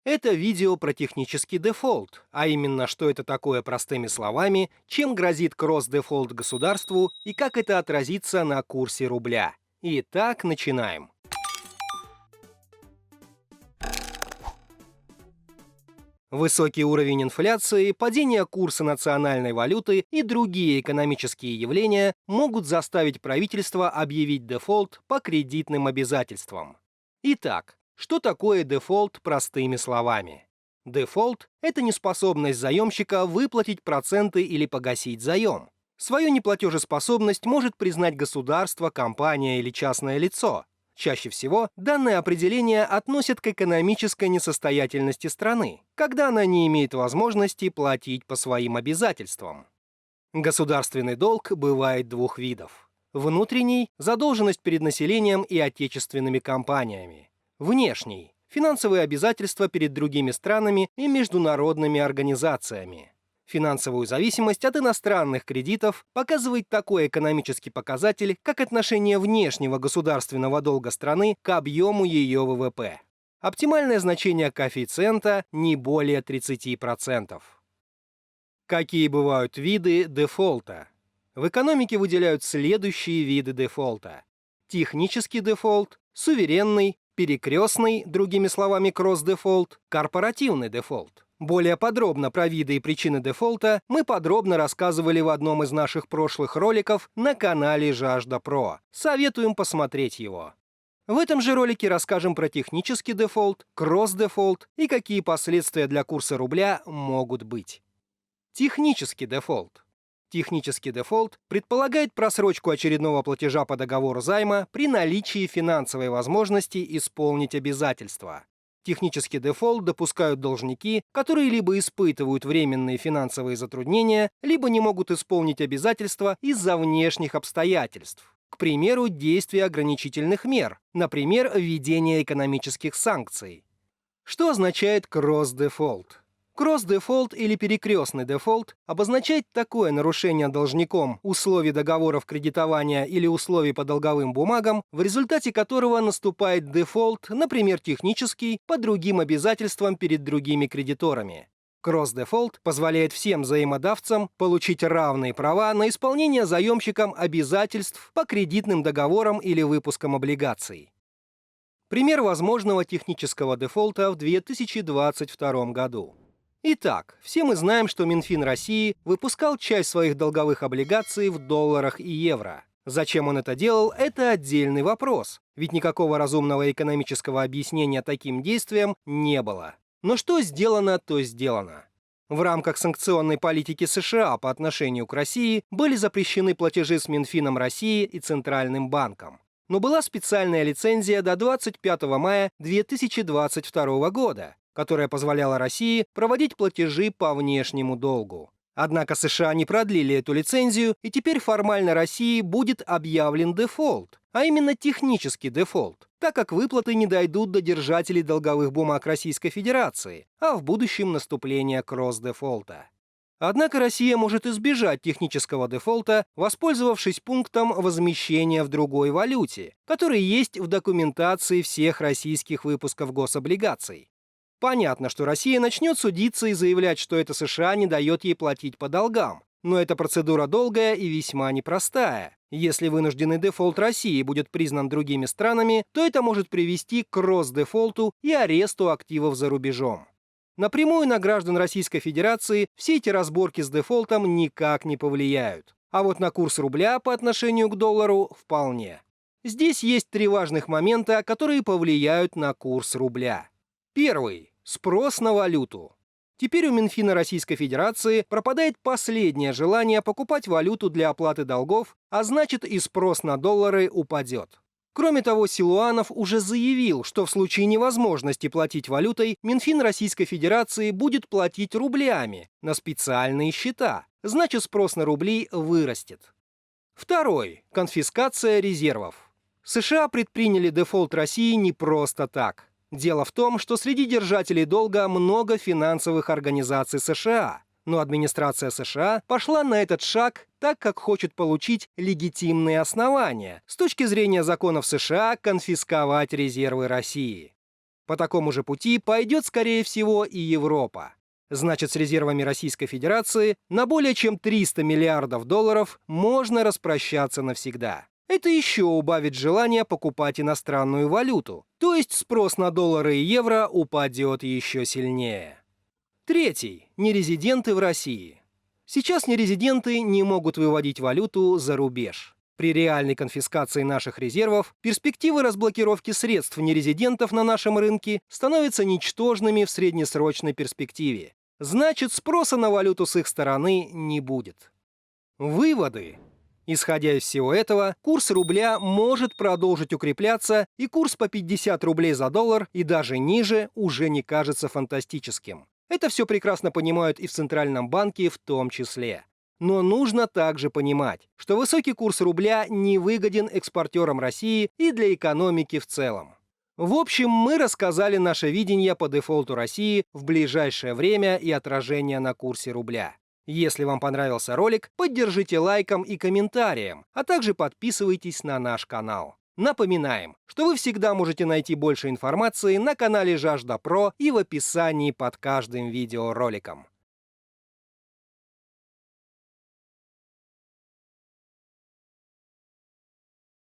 Это видео про технический дефолт, а именно, что это такое простыми словами, чем грозит кросс-дефолт государству и как это отразится на курсе рубля. Итак, начинаем. Высокий уровень инфляции, падение курса национальной валюты и другие экономические явления могут заставить правительство объявить дефолт по кредитным обязательствам. Итак, что такое дефолт простыми словами? Дефолт– это неспособность заемщика выплатить проценты или погасить заем. Свою неплатежеспособность может признать государство, компания или частное лицо. Чаще всего данное определение относят к экономической несостоятельности страны, когда она не имеет возможности платить по своим обязательствам. Государственный долг бывает двух видов. Внутренний– задолженность перед населением и отечественными компаниями. Внешний– финансовые обязательства перед другими странами и международными организациями. Финансовую зависимость от иностранных кредитов показывает такой экономический показатель, как отношение внешнего государственного долга страны к объему ее ВВП. Оптимальное значение коэффициента не более 30%. Какие бывают виды дефолта? В экономике выделяют следующие виды дефолта. Технический дефолт, суверенный, перекрестный, другими словами кросс-дефолт, корпоративный дефолт. Более подробно про виды и причины дефолта мы подробно рассказывали в одном из наших прошлых роликов на канале Жажда Про. Советуем посмотреть его. В этом же ролике расскажем про технический дефолт, кросс-дефолт и какие последствия для курса рубля могут быть. Технический дефолт. Технический дефолт предполагает просрочку очередного платежа по договору займа при наличии финансовой возможности исполнить обязательства. Технический дефолт допускают должники, которые либо испытывают временные финансовые затруднения, либо не могут исполнить обязательства из-за внешних обстоятельств. К примеру, действия ограничительных мер, например, введение экономических санкций. Что означает кросс-дефолт? Кросс-дефолт или перекрестный дефолт обозначает такое нарушение должником условий договоров кредитования или условий по долговым бумагам, в результате которого наступает дефолт, например, технический, по другим обязательствам перед другими кредиторами. Кросс-дефолт позволяет всем взаимодавцам получить равные права на исполнение заемщиком обязательств по кредитным договорам или выпускам облигаций. Пример возможного технического дефолта в 2022 году. Итак, все мы знаем, что Минфин России выпускал часть своих долговых облигаций в долларах и евро. Зачем он это делал, это отдельный вопрос, ведь никакого разумного экономического объяснения таким действиям не было. Но что сделано, то сделано. В рамках санкционной политики США по отношению к России были запрещены платежи с Минфином России и Центральным банком. Но была специальная лицензия до 25 мая 2022 года, которая позволяла России проводить платежи по внешнему долгу. Однако США не продлили эту лицензию, и теперь формально России будет объявлен дефолт, а именно технический дефолт, так как выплаты не дойдут до держателей долговых бумаг Российской Федерации, а в будущем наступление кросс-дефолта. Однако Россия может избежать технического дефолта, воспользовавшись пунктом возмещения в другой валюте, который есть в документации всех российских выпусков гособлигаций. Понятно, что Россия начнет судиться и заявлять, что это США не дает ей платить по долгам. Но эта процедура долгая и весьма непростая. Если вынужденный дефолт России будет признан другими странами, то это может привести к кросс-дефолту и аресту активов за рубежом. Напрямую на граждан Российской Федерации все эти разборки с дефолтом никак не повлияют. А вот на курс рубля по отношению к доллару вполне. Здесь есть три важных момента, которые повлияют на курс рубля. Первый – спрос на валюту. Теперь у Минфина Российской Федерации пропадает последнее желание покупать валюту для оплаты долгов, а значит и спрос на доллары упадет. Кроме того, Силуанов уже заявил, что в случае невозможности платить валютой, Минфин Российской Федерации будет платить рублями на специальные счета, значит спрос на рубли вырастет. Второй – конфискация резервов. США предприняли дефолт России не просто так. Дело в том, что среди держателей долга много финансовых организаций США, но администрация США пошла на этот шаг, так как хочет получить легитимные основания с точки зрения законов США конфисковать резервы России. По такому же пути пойдет, скорее всего, и Европа. Значит, с резервами Российской Федерации на более чем 300 миллиардов долларов можно распрощаться навсегда. Это еще убавит желание покупать иностранную валюту, то есть спрос на доллары и евро упадет еще сильнее. Третий. Нерезиденты в России. Сейчас нерезиденты не могут выводить валюту за рубеж. При реальной конфискации наших резервов перспективы разблокировки средств нерезидентов на нашем рынке становятся ничтожными в среднесрочной перспективе. Значит, спроса на валюту с их стороны не будет. Выводы. Исходя из всего этого, курс рубля может продолжить укрепляться, и курс по 50 рублей за доллар и даже ниже уже не кажется фантастическим. Это все прекрасно понимают и в Центральном банке в том числе. Но нужно также понимать, что высокий курс рубля невыгоден экспортерам России и для экономики в целом. В общем, мы рассказали наше видение по дефолту России в ближайшее время и отражение на курсе рубля. Если вам понравился ролик, поддержите лайком и комментарием, а также подписывайтесь на наш канал. Напоминаем, что вы всегда можете найти больше информации на канале Жажда Про и в описании под каждым видеороликом.